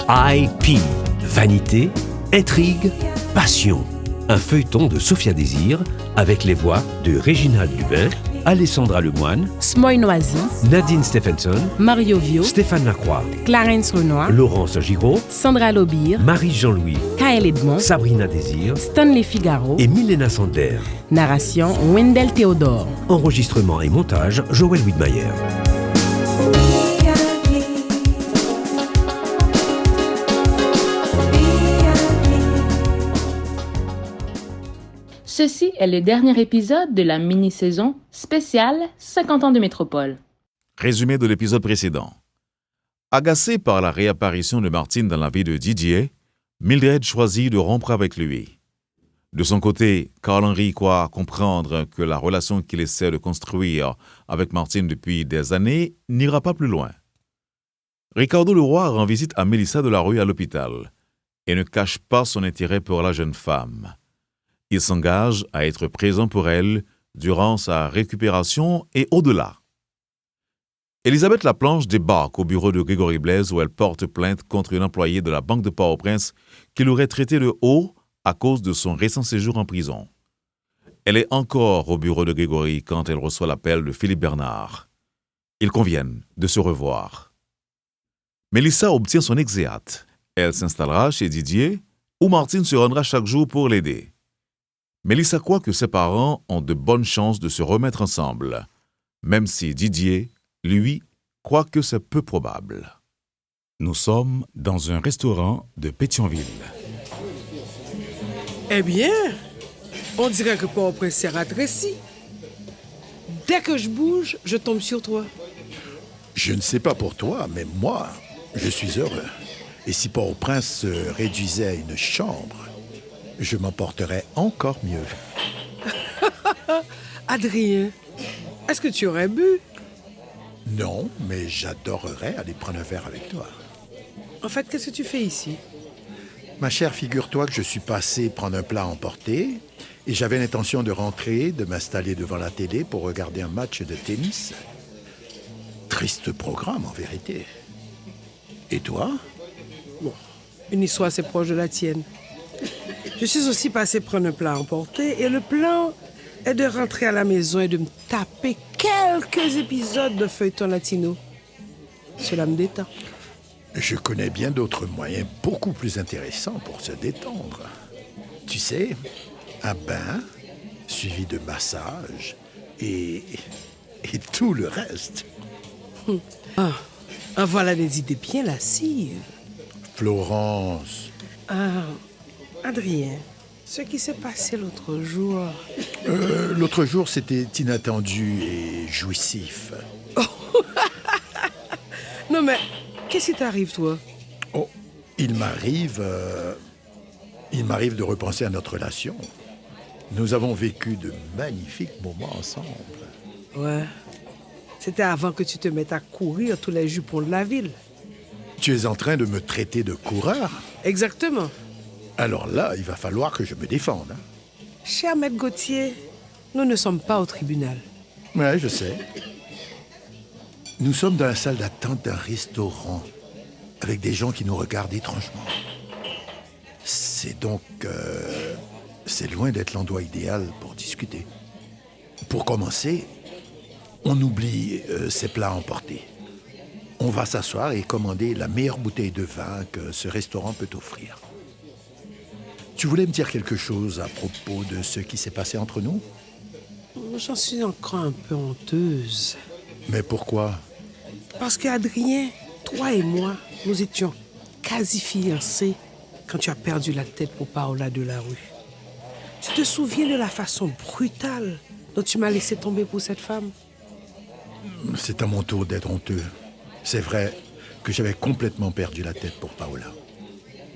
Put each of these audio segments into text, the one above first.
IP. Vanité, intrigue, passion. Un feuilleton de Sophia Désir avec les voix de Réginald Lubin, Alessandra Lemoine, Smoy Noisy, Nadine Stephenson, Mario Vio, Stéphane Lacroix, Clarence Renoir, Laurence Giraud, Sandra Lobir, Marie-Jean-Louis, Kael Edmond, Sabrina Désir Stanley Figaro, et Milena Sandler. Narration Wendell Théodore. Enregistrement et montage Joël Widmayer. Ceci est le dernier épisode de la mini-saison spéciale 50 ans de Métropole. Résumé de l'épisode précédent. Agacée par la réapparition de Martine dans la vie de Didier, Mildred choisit de rompre avec lui. De son côté, Carl-Henri croit comprendre que la relation qu'il essaie de construire avec Martine depuis des années n'ira pas plus loin. Ricardo Leroy rend visite à Mélissa Delarue à l'hôpital et ne cache pas son intérêt pour la jeune femme. Il s'engage à être présent pour elle durant sa récupération et au-delà. Elisabeth Laplanche débarque au bureau de Grégory Blaise où elle porte plainte contre une employée de la Banque de Port-au-Prince qui l'aurait traité de haut à cause de son récent séjour en prison. Elle est encore au bureau de Grégory quand elle reçoit l'appel de Philippe Bernard. Ils conviennent de se revoir. Mélissa obtient son exéat. Elle s'installera chez Didier où Martine se rendra chaque jour pour l'aider. Mélissa croit que ses parents ont de bonnes chances de se remettre ensemble, même si Didier, lui, croit que c'est peu probable. Nous sommes dans un restaurant de Pétionville. Eh bien, on dirait que Port-au-Prince s'est rétréci. Dès que je bouge, je tombe sur toi. Je ne sais pas pour toi, mais moi, je suis heureux. Et si Port-au-Prince se réduisait à une chambre, je m'en porterais encore mieux. Adrien, est-ce que tu aurais bu? Non, mais j'adorerais aller prendre un verre avec toi. En fait, qu'est-ce que tu fais ici? Ma chère, figure-toi que je suis passé prendre un plat à emporter et j'avais l'intention de rentrer, de m'installer devant la télé pour regarder un match de tennis. Triste programme, en vérité. Et toi? Bon, une histoire assez proche de la tienne. Je suis aussi passé prendre un plat à emporter et le plan est de rentrer à la maison et de me taper quelques épisodes de feuilleton latino. Cela me détend. Je connais bien d'autres moyens beaucoup plus intéressants pour se détendre. Tu sais, un bain, suivi de massage et tout le reste. Voilà des idées bien lascives. Florence. Adrien, ce qui s'est passé l'autre jour... L'autre jour, c'était inattendu et jouissif. Non mais, qu'est-ce qui t'arrive, toi? Oh, il m'arrive de repenser à notre relation. Nous avons vécu de magnifiques moments ensemble. Ouais, c'était avant que tu te mettes à courir tous les jupons de la ville. Tu es en train de me traiter de coureur? Exactement. Alors là, il va falloir que je me défende. Hein? Cher maître Gauthier, nous ne sommes pas au tribunal. Ouais, je sais. Nous sommes dans la salle d'attente d'un restaurant, avec des gens qui nous regardent étrangement. C'est donc... c'est loin d'être l'endroit idéal pour discuter. Pour commencer, on oublie ces plats à emporter. On va s'asseoir et commander la meilleure bouteille de vin que ce restaurant peut offrir. Tu voulais me dire quelque chose à propos de ce qui s'est passé entre nous? J'en suis encore un peu honteuse. Mais pourquoi? Parce qu'Adrien, toi et moi, nous étions quasi fiancés quand tu as perdu la tête pour Paola Delarue. Tu te souviens de la façon brutale dont tu m'as laissé tomber pour cette femme? C'est à mon tour d'être honteux. C'est vrai que j'avais complètement perdu la tête pour Paola.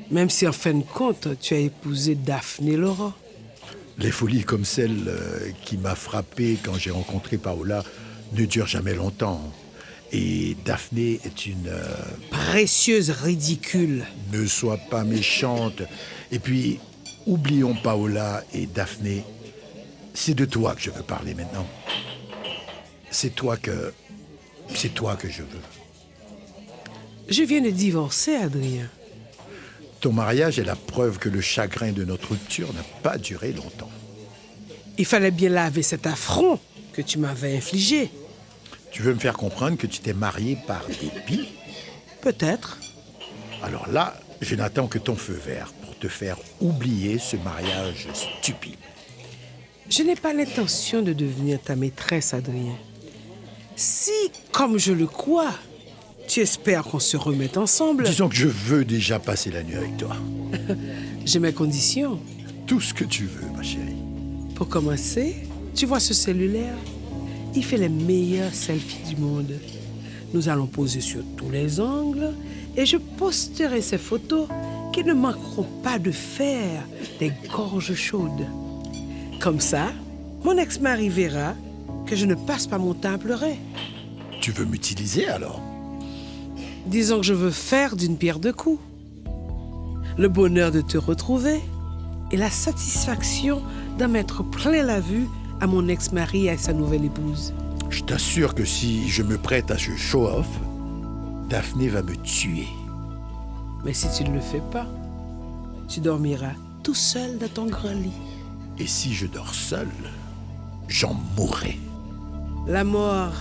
Même si en fin de compte, tu as épousé Daphné Laurent. Les folies comme celle qui m'a frappé quand j'ai rencontré Paola ne durent jamais longtemps. Et Daphné est une... Précieuse ridicule. Ne sois pas méchante. Et puis, oublions Paola et Daphné. C'est de toi que je veux parler maintenant. C'est toi que je veux. Je viens de divorcer, Adrien. Ton mariage est la preuve que le chagrin de notre rupture n'a pas duré longtemps. Il fallait bien laver cet affront que tu m'avais infligé. Tu veux me faire comprendre que tu t'es marié par dépit? Peut-être. Alors là, je n'attends que ton feu vert pour te faire oublier ce mariage stupide. Je n'ai pas l'intention de devenir ta maîtresse, Adrien. Si, comme je le crois, tu espères qu'on se remette ensemble, Disons que je veux déjà passer la nuit avec toi. j'ai mes conditions. Tout ce que tu veux, ma chérie. Pour commencer, tu vois ce cellulaire? Il fait les meilleurs selfies du monde. Nous allons poser sur tous les angles et je posterai ces photos qui ne manqueront pas de faire des gorges chaudes. Comme ça, mon ex-mari verra que je ne passe pas mon temps à pleurer. Tu veux m'utiliser alors? Disons que je veux faire d'une pierre deux coups. Le bonheur de te retrouver et la satisfaction d'en mettre plein la vue à mon ex-mari et à sa nouvelle épouse. Je t'assure que si je me prête à ce show-off, Daphné va me tuer. Mais si tu ne le fais pas, tu dormiras tout seul dans ton grand lit. Et si je dors seul, j'en mourrai. La mort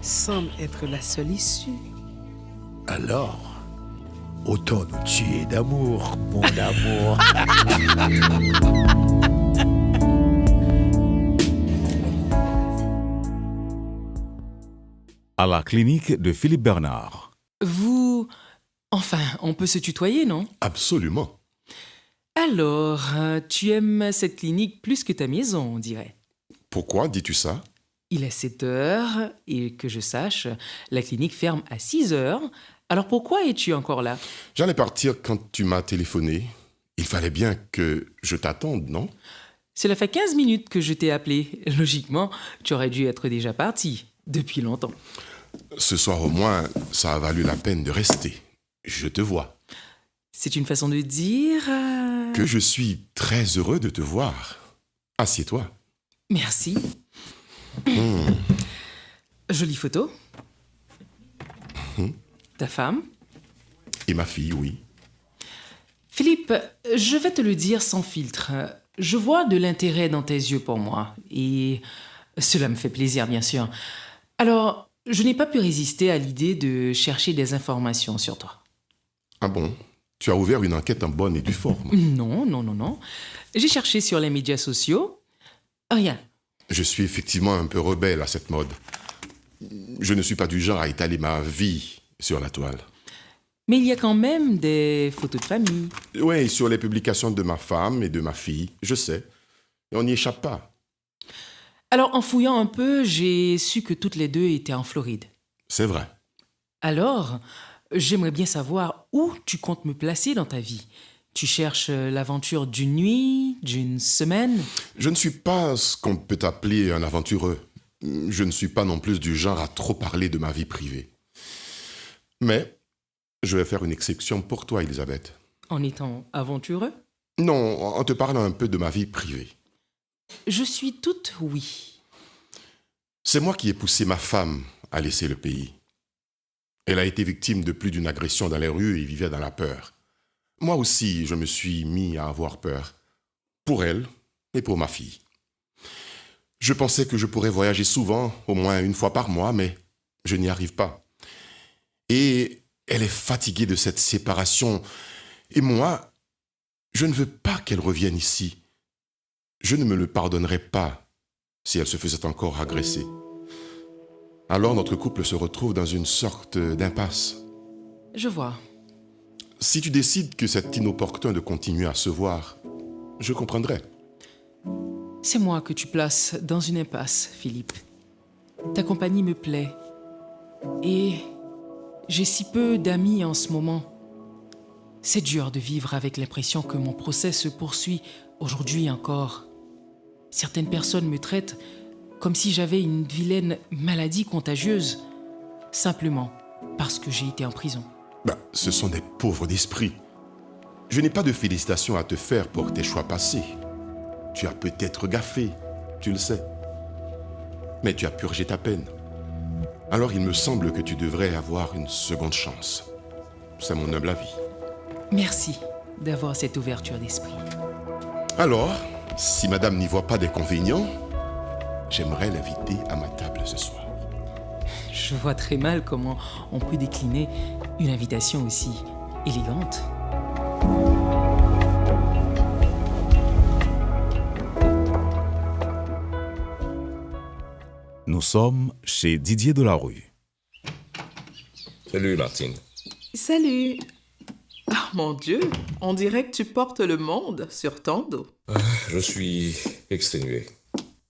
semble être la seule issue. Alors, autant nous tuer d'amour, mon amour. À la clinique de Philippe Bernard. Vous... Enfin, on peut se tutoyer, non? Absolument. Alors, tu aimes cette clinique plus que ta maison, on dirait. Pourquoi dis-tu ça? Il est 7 heures, et que je sache, la clinique ferme à 6 heures. Alors pourquoi es-tu encore là? J'allais partir quand tu m'as téléphoné. Il fallait bien que je t'attende, non? Cela fait 15 minutes que je t'ai appelé. Logiquement, tu aurais dû être déjà parti, depuis longtemps. Ce soir au moins, ça a valu la peine de rester. Je te vois. C'est une façon de dire... Que je suis très heureux de te voir. Assieds-toi. Merci. Jolie photo. Ta femme? Et ma fille, oui. Philippe, je vais te le dire sans filtre. Je vois de l'intérêt dans tes yeux pour moi. Et cela me fait plaisir, bien sûr. Alors, je n'ai pas pu résister à l'idée de chercher des informations sur toi. Ah bon? Tu as ouvert une enquête en bonne et due forme. Non. J'ai cherché sur les médias sociaux. Rien. Je suis effectivement un peu rebelle à cette mode. Je ne suis pas du genre à étaler ma vie sur la toile. Mais il y a quand même des photos de famille. Oui, sur les publications de ma femme et de ma fille, je sais. Et on n'y échappe pas. Alors, en fouillant un peu, j'ai su que toutes les deux étaient en Floride. C'est vrai. Alors, j'aimerais bien savoir où tu comptes me placer dans ta vie. Tu cherches l'aventure d'une nuit, d'une semaine? Je ne suis pas ce qu'on peut appeler un aventureux. Je ne suis pas non plus du genre à trop parler de ma vie privée. Mais je vais faire une exception pour toi, Elisabeth. En étant aventureux? Non, en te parlant un peu de ma vie privée. Je suis toute oui. C'est moi qui ai poussé ma femme à laisser le pays. Elle a été victime de plus d'une agression dans les rues et vivait dans la peur. Moi aussi, je me suis mis à avoir peur. Pour elle et pour ma fille. Je pensais que je pourrais voyager souvent, au moins une fois par mois, mais je n'y arrive pas. Et elle est fatiguée de cette séparation. Et moi, je ne veux pas qu'elle revienne ici. Je ne me le pardonnerais pas si elle se faisait encore agresser. Alors notre couple se retrouve dans une sorte d'impasse. Je vois. Si tu décides que c'est inopportun de continuer à se voir, je comprendrai. C'est moi que tu places dans une impasse, Philippe. Ta compagnie me plaît. Et j'ai si peu d'amis en ce moment. C'est dur de vivre avec l'impression que mon procès se poursuit aujourd'hui encore. Certaines personnes me traitent comme si j'avais une vilaine maladie contagieuse, simplement parce que j'ai été en prison. Ce sont des pauvres d'esprit. Je n'ai pas de félicitations à te faire pour tes choix passés. Tu as peut-être gaffé, tu le sais. Mais tu as purgé ta peine. Alors il me semble que tu devrais avoir une seconde chance. C'est mon humble avis. Merci. d'avoir cette ouverture d'esprit. Alors, si madame n'y voit pas d'inconvénient, j'aimerais l'inviter à ma table ce soir. Je vois très mal comment on peut décliner une invitation aussi élégante. Nous sommes chez Didier Delarue. Salut Martine. Salut. Oh mon Dieu, on dirait que tu portes le monde sur ton dos. Je suis exténué.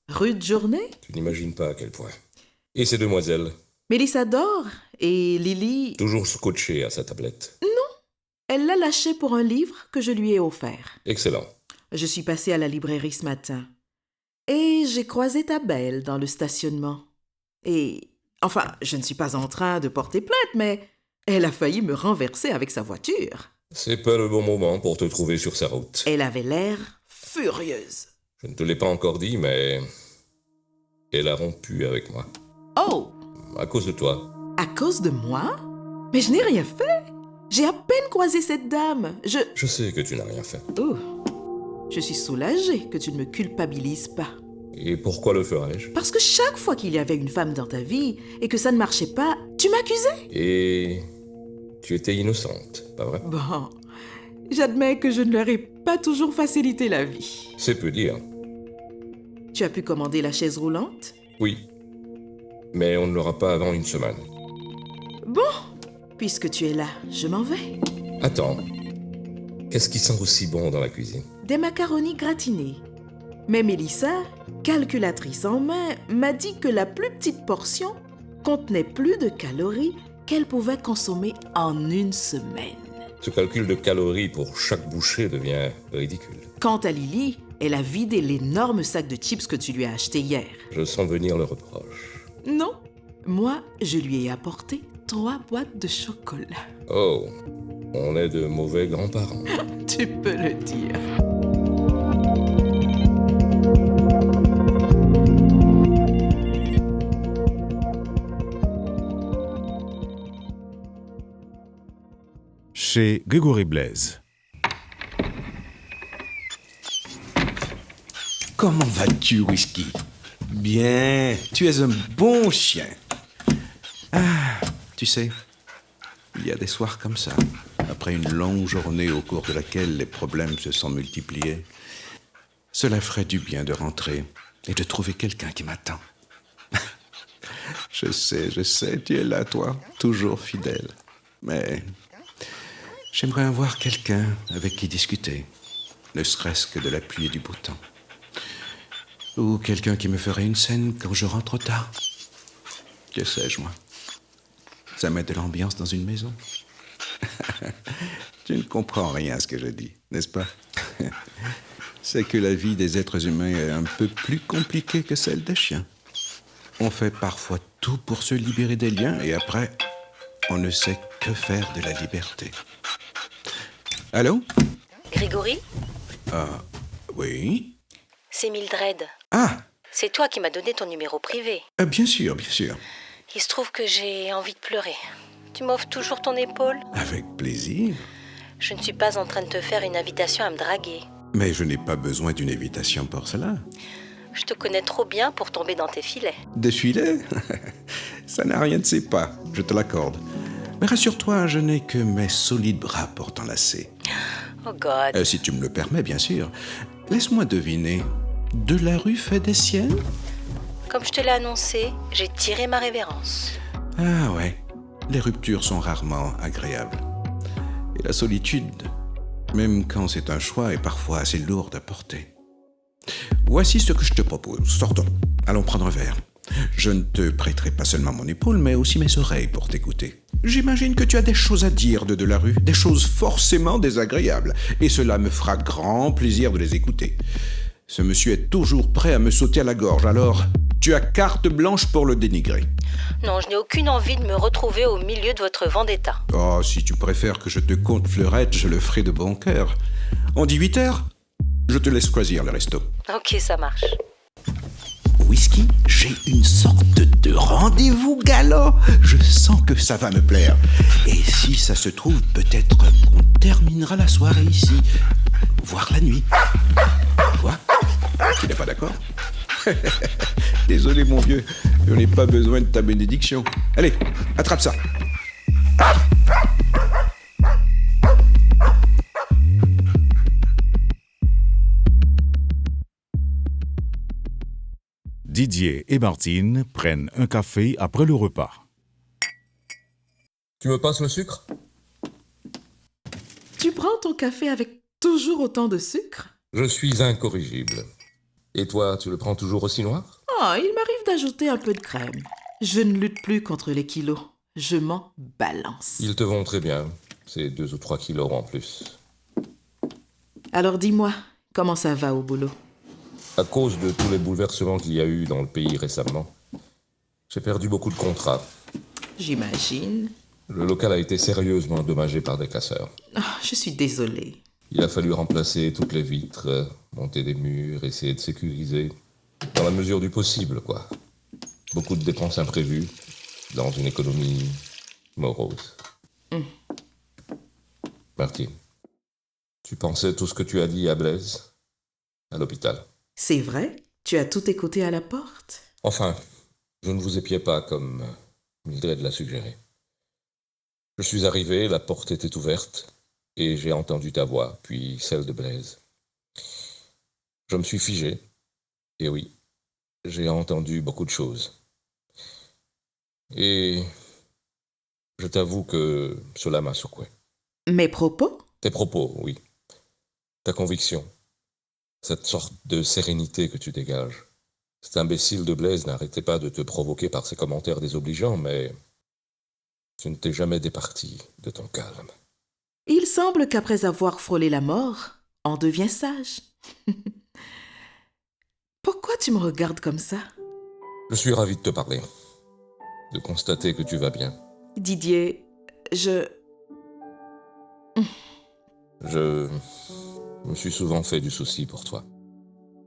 Rude journée? Tu n'imagines pas à quel point. Et ces demoiselles? Mélissa dort et Lily... Toujours scotchée à sa tablette. Non, elle l'a lâché pour un livre que je lui ai offert. Excellent. Je suis passée à la librairie ce matin. Et j'ai croisé ta belle dans le stationnement. Et... Enfin, je ne suis pas en train de porter plainte, mais elle a failli me renverser avec sa voiture. C'est pas le bon moment pour te trouver sur sa route. Elle avait l'air furieuse. Je ne te l'ai pas encore dit, mais... elle a rompu avec moi. Oh! À cause de toi. À cause de moi? Mais je n'ai rien fait. J'ai à peine croisé cette dame. Je sais que tu n'as rien fait. Oh! Je suis soulagée que tu ne me culpabilises pas. Et pourquoi le ferais-je? Parce que chaque fois qu'il y avait une femme dans ta vie et que ça ne marchait pas, tu m'accusais. Et... tu étais innocente, pas vrai? Bon, j'admets que je ne leur ai pas toujours facilité la vie. C'est peu dire. Tu as pu commander la chaise roulante? Oui. Mais on ne l'aura pas avant une semaine. Bon, puisque tu es là, je m'en vais. Attends. Qu'est-ce qui sent aussi bon dans la cuisine? Des macaronis gratinés. Mais Mélissa, calculatrice en main, m'a dit que la plus petite portion contenait plus de calories qu'elle pouvait consommer en une semaine. Ce calcul de calories pour chaque bouchée devient ridicule. Quant à Lily, elle a vidé l'énorme sac de chips que tu lui as acheté hier. Je sens venir le reproche. Non, moi, je lui ai apporté 3 boîtes de chocolat. Oh, on est de mauvais grands-parents. Tu peux le dire. Chez Grégory Blaise. Comment vas-tu, Whisky? Bien, tu es un bon chien. Ah, tu sais, il y a des soirs comme ça, après une longue journée au cours de laquelle les problèmes se sont multipliés. Cela ferait du bien de rentrer et de trouver quelqu'un qui m'attend. Je sais, tu es là, toi, toujours fidèle. Mais j'aimerais avoir quelqu'un avec qui discuter, ne serait-ce que de la pluie et du beau temps. Ou quelqu'un qui me ferait une scène quand je rentre tard. Que sais-je, moi? Ça met de l'ambiance dans une maison. Tu ne comprends rien à ce que je dis, n'est-ce pas? C'est que la vie des êtres humains est un peu plus compliquée que celle des chiens. On fait parfois tout pour se libérer des liens et après, on ne sait que faire de la liberté. Allô? Grégory? Oui? C'est Mildred. Ah! C'est toi qui m'as donné ton numéro privé. Bien sûr, bien sûr. Il se trouve que j'ai envie de pleurer. Tu m'offres toujours ton épaule? Avec plaisir. Je ne suis pas en train de te faire une invitation à me draguer. Mais je n'ai pas besoin d'une invitation pour cela. Je te connais trop bien pour tomber dans tes filets. Des filets? Ça n'a rien de ses pas, je te l'accorde. Mais rassure-toi, je n'ai que mes solides bras pour t'enlacer. Oh God. Si tu me le permets, bien sûr. Laisse-moi deviner. Delarue fait des siennes? Comme je te l'ai annoncé, j'ai tiré ma révérence. Ah ouais, les ruptures sont rarement agréables. Et la solitude, même quand c'est un choix, est parfois assez lourde à porter. Voici ce que je te propose. Sortons, allons prendre un verre. Je ne te prêterai pas seulement mon épaule, mais aussi mes oreilles pour t'écouter. J'imagine que tu as des choses à dire de Delarue, des choses forcément désagréables, et cela me fera grand plaisir de les écouter. Ce monsieur est toujours prêt à me sauter à la gorge, alors tu as carte blanche pour le dénigrer. Non, je n'ai aucune envie de me retrouver au milieu de votre vendetta. Oh, si tu préfères que je te conte fleurette, je le ferai de bon cœur. On dit 8h? Je te laisse choisir le resto. Ok, ça marche. Whisky, J'ai une sorte de rendez-vous galant. Je sens que ça va me plaire. Et si ça se trouve, peut-être qu'on terminera la soirée ici, voire la nuit. Quoi? Tu n'es pas d'accord? Désolé mon vieux, je n'ai pas besoin de ta bénédiction. Allez, attrape ça. Didier et Martine prennent un café après le repas. Tu me passes le sucre? Tu prends ton café avec toujours autant de sucre? Je suis incorrigible. Et toi, tu le prends toujours aussi noir? Oh, il m'arrive d'ajouter un peu de crème. Je ne lutte plus contre les kilos. Je m'en balance. Ils te vont très bien. C'est 2 ou 3 kilos en plus. Alors dis-moi, comment ça va au boulot? À cause de tous les bouleversements qu'il y a eu dans le pays récemment, j'ai perdu beaucoup de contrats. J'imagine. Le local a été sérieusement endommagé par des casseurs. Oh, je suis désolée. Il a fallu remplacer toutes les vitres, monter des murs, essayer de sécuriser. Dans la mesure du possible, quoi. Beaucoup de dépenses imprévues, dans une économie morose. Martine, tu pensais tout ce que tu as dit à Blaise, à l'hôpital? C'est vrai? Tu as tout écouté à la porte? Enfin, je ne vous épiais pas comme Mildred l'a suggéré. Je suis arrivé, la porte était ouverte, et j'ai entendu ta voix, puis celle de Blaise. Je me suis figé, et oui, j'ai entendu beaucoup de choses. Et je t'avoue que cela m'a secoué. Mes propos? Tes propos, oui. Ta conviction. Cette sorte de sérénité que tu dégages. Cet imbécile de Blaise n'arrêtait pas de te provoquer par ses commentaires désobligeants, mais tu ne t'es jamais départi de ton calme. Il semble qu'après avoir frôlé la mort, on devient sage. Pourquoi tu me regardes comme ça? Je suis ravi de te parler, de constater que tu vas bien. Didier, Je me suis souvent fait du souci pour toi.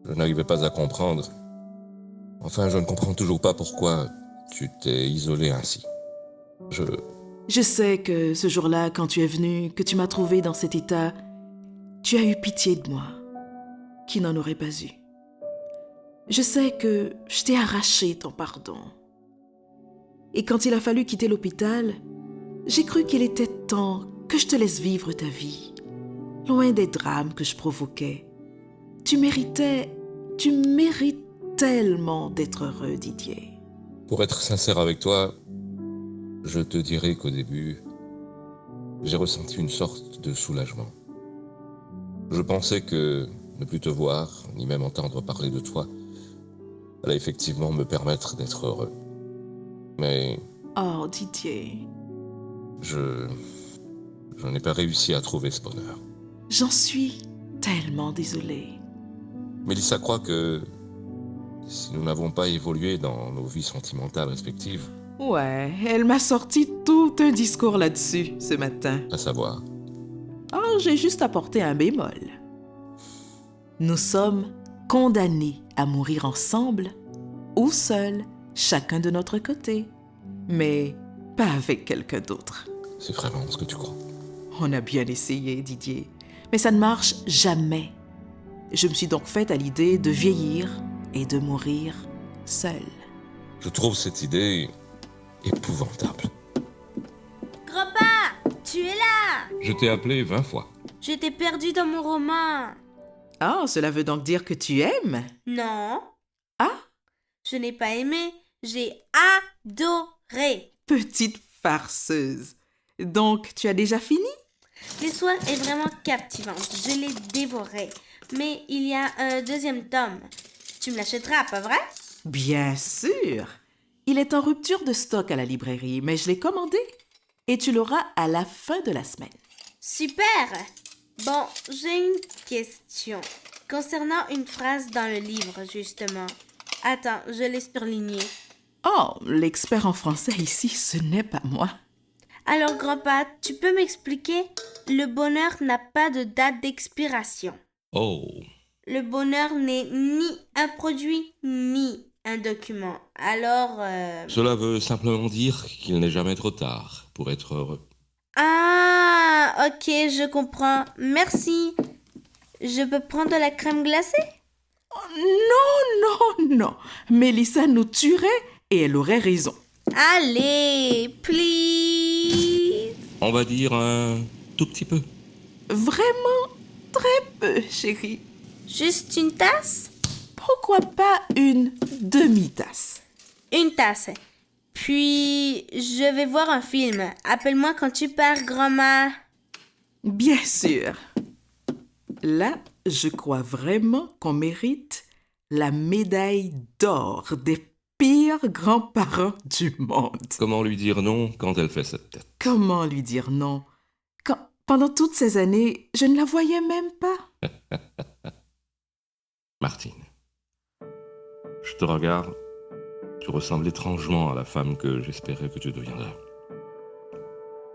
Je n'arrivais pas à comprendre. Enfin, je ne comprends toujours pas pourquoi tu t'es isolé ainsi. Je sais que ce jour-là, quand tu es venu, que tu m'as trouvé dans cet état, tu as eu pitié de moi, qui n'en aurait pas eu. Je sais que je t'ai arraché ton pardon. Et quand il a fallu quitter l'hôpital, j'ai cru qu'il était temps que je te laisse vivre ta vie, loin des drames que je provoquais. Tu mérites tellement d'être heureux, Didier. Pour être sincère avec toi, je te dirais qu'au début, j'ai ressenti une sorte de soulagement. Je pensais que ne plus te voir, ni même entendre parler de toi, allait effectivement me permettre d'être heureux. Mais... Oh, Didier. Je n'ai pas réussi à trouver ce bonheur. J'en suis tellement désolée. Mélissa croit que si nous n'avons pas évolué dans nos vies sentimentales respectives... Ouais, elle m'a sorti tout un discours là-dessus ce matin. À savoir... Oh, j'ai juste apporté un bémol. Nous sommes condamnés à mourir ensemble ou seuls, chacun de notre côté. Mais pas avec quelqu'un d'autre. C'est vraiment ce que tu crois? On a bien essayé, Didier. Mais ça ne marche jamais. Je me suis donc faite à l'idée de vieillir et de mourir seule. Je trouve cette idée épouvantable. Grand-père, tu es là! Je t'ai appelé 20 fois. Je t'ai perdu dans mon roman. Ah, cela veut donc dire que tu aimes? Non. Ah? Je n'ai pas aimé, j'ai adoré. Petite farceuse. Donc, tu as déjà fini? L'histoire est vraiment captivante. Je l'ai dévorée. Mais il y a un deuxième tome. Tu me l'achèteras, pas vrai? Bien sûr. Il est en rupture de stock à la librairie, mais je l'ai commandé. Et tu l'auras à la fin de la semaine. Super! Bon, j'ai une question. Concernant une phrase dans le livre, justement. Attends, je l'ai surlignée. Oh, l'expert en français ici, ce n'est pas moi. Alors, grand-père, tu peux m'expliquer? Le bonheur n'a pas de date d'expiration. Oh. Le bonheur n'est ni un produit, ni un document. Alors... Cela veut simplement dire qu'il n'est jamais trop tard pour être heureux. Ah, ok, je comprends. Merci. Je peux prendre de la crème glacée? Non. Mélissa nous tuerait et elle aurait raison. Allez, please. On va dire un tout petit peu. Vraiment très peu, chérie. Juste une tasse? Pourquoi pas une demi-tasse? Une tasse. Puis, je vais voir un film. Appelle-moi quand tu pars, grand-mère. Bien sûr. Là, je crois vraiment qu'on mérite la médaille d'or des pires grands-parents du monde. Comment lui dire non quand elle fait cette tête? Comment lui dire non quand, pendant toutes ces années, je ne la voyais même pas? Martine, je te regarde. Tu ressembles étrangement à la femme que j'espérais que tu deviendrais.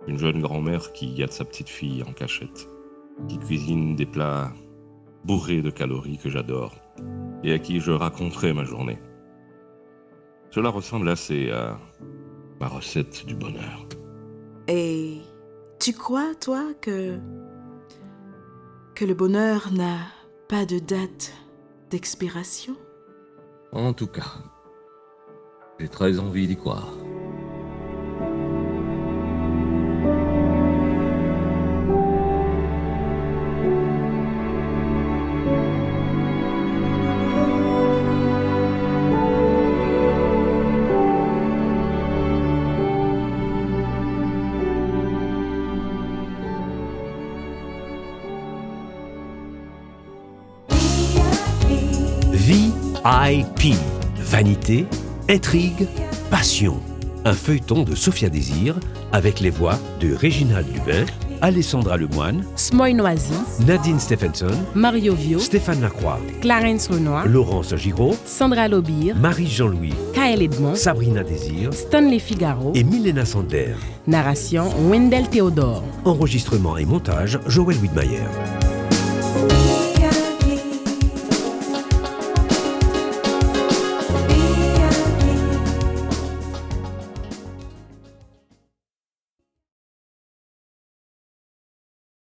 Une jeune grand-mère qui gâte sa petite fille en cachette, qui cuisine des plats bourrés de calories que j'adore et à qui je raconterai ma journée. Cela ressemble assez à ma recette du bonheur. Et tu crois, toi, que le bonheur n'a pas de date d'expiration? En tout cas, j'ai très envie d'y croire. VIP. Vanité, intrigue, passion. Un feuilleton de Sophia Désir avec les voix de Réginald Lubin, Alessandra Lemoine, Smoy Noisy, Nadine Stephenson, Mario Vio, Stéphane Lacroix, Clarence Renoir, Laurence Giraud, Sandra Lobir, Marie-Jean-Louis, Kael Edmond, Sabrina Désir, Stanley Figaro et Milena Sandler. Narration Wendell Théodore. Enregistrement et montage Joël Widmayer.